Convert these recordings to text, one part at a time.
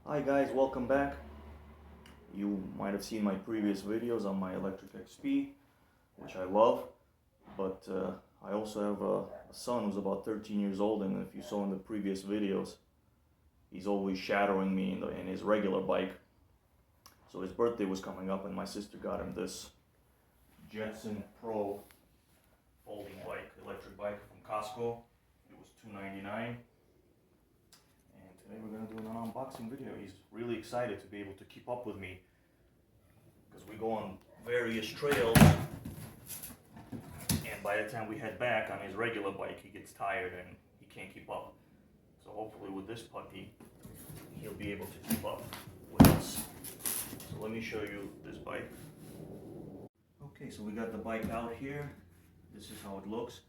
Hi guys, welcome back. You might have seen my previous videos on my Lectric XP, which I love, but I also have a son who's about 13 years old, and if you saw in the previous videos, he's always shadowing me in his regular bike. So his birthday was coming up and my sister got him this Jetson Pro folding bike, electric bike from Costco. It was $2.99. Today we're going to do an unboxing video. He's really excited to be able to keep up with me because we go on various trails, and by the time we head back on his regular bike he gets tired and he can't keep up. So hopefully with this puppy he'll be able to keep up with us. So let me show you this bike. Okay, so we got the bike out here. This is how it looks.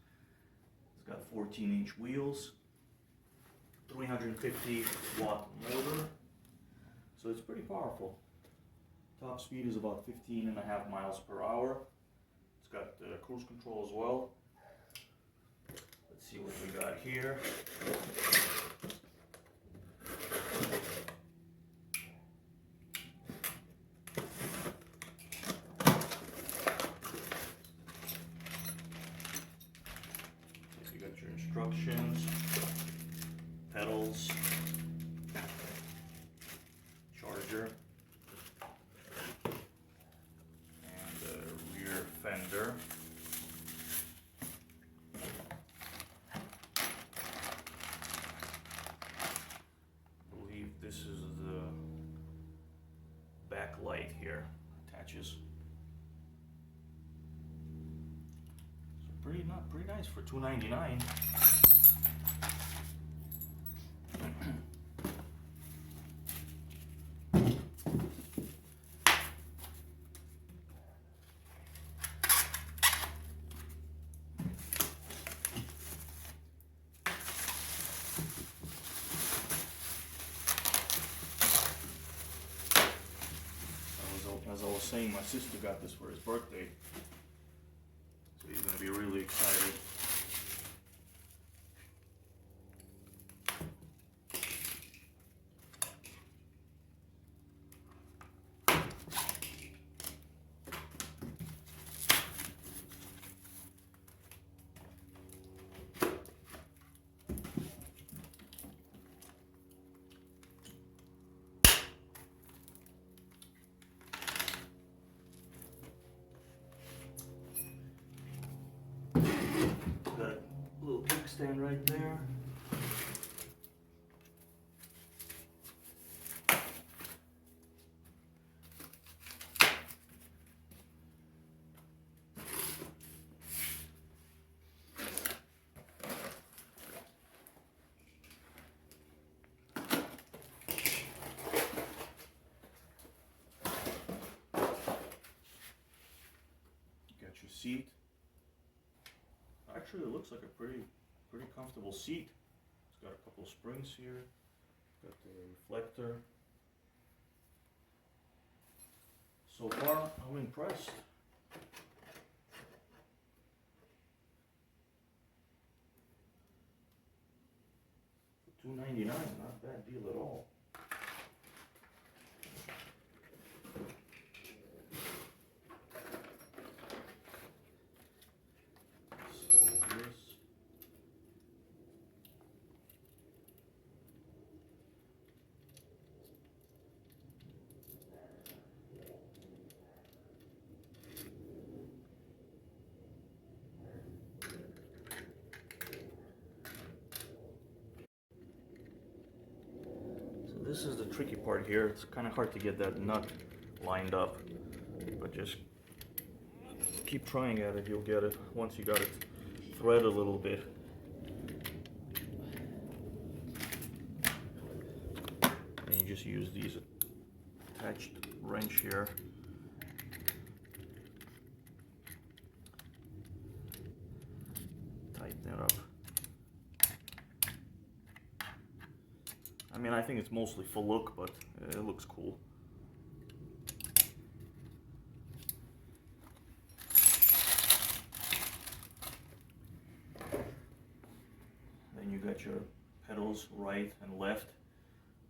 It's got 14-inch wheels, 350 watt motor, so it's pretty powerful. Top speed is about 15.5 miles per hour. It's got cruise control as well. Let's see what we got here. You got your instructions, pedals, charger, and a rear fender. I believe this is the back light here, attaches. So pretty nice for $2.99. As I was saying, my sister got this for his birthday, so he's going to be really excited. Got a little kickstand right there. Got your seat. Actually, it looks like a pretty comfortable seat. It's got a couple of springs here. Got the reflector. So far, I'm impressed. For $2.99, not a bad deal at all. This is the tricky part here. It's kind of hard to get that nut lined up, but just keep trying at it, you'll get it once you got it thread a little bit. And you just use these attached wrench here. Tighten it up. I mean, I think it's mostly for look, but it looks cool. Then you got your pedals right and left.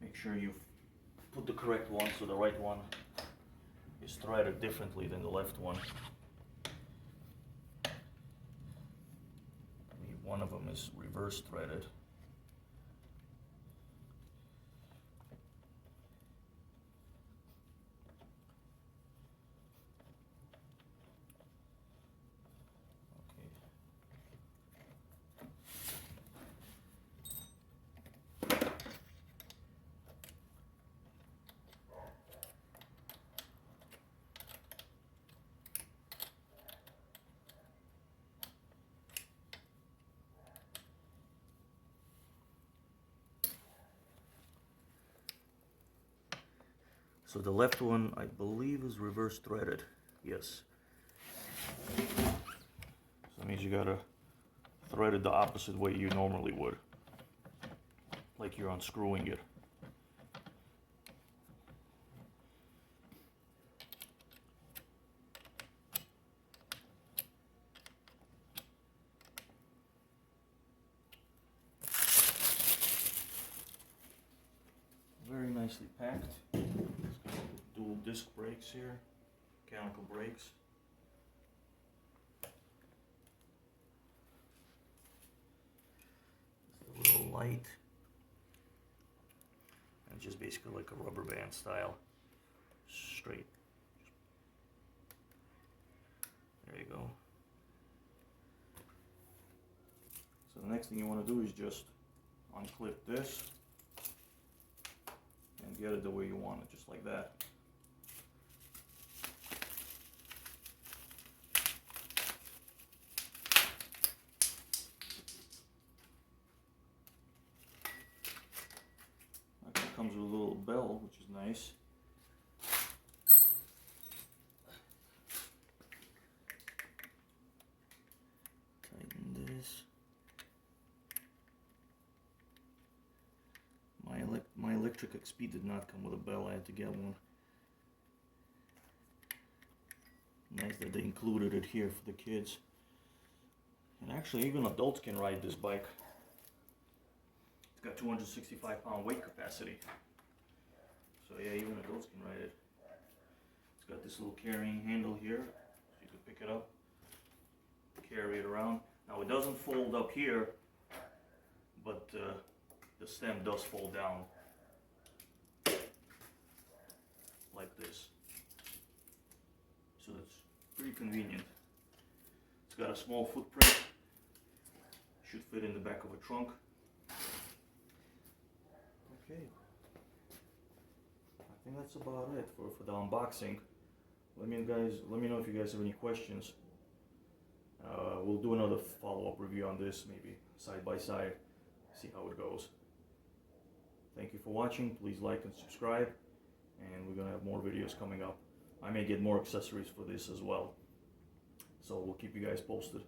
Make sure you put the correct one, so the right one is threaded differently than the left one. One of them is reverse threaded. So the left one, I believe, is reverse threaded. Yes. So that means you gotta thread it the opposite way you normally would, like you're unscrewing it. Very nicely packed. Dual disc brakes here, mechanical brakes. Just a little light. And just basically like a rubber band style. Straight. There you go. So the next thing you want to do is just unclip this and get it the way you want it, just like that. It comes with a little bell, which is nice. Tighten this. My Lectric XP did not come with a bell. I had to get one. Nice that they included it here for the kids. And actually, even adults can ride this bike. It's got 265-pound weight capacity. So yeah, even adults can ride it. It's got this little carrying handle here, so you can pick it up, carry it around. Now it doesn't fold up here, but the stem does fold down like this. So it's pretty convenient. It's got a small footprint, should fit in the back of a trunk. Okay, I think that's about it for the unboxing. Let me know if you guys have any questions. We'll do another follow-up review on this, maybe side by side, see how it goes. Thank you for watching. Please like and subscribe, and we're gonna have more videos coming up. I may get more accessories for this as well, so we'll keep you guys posted.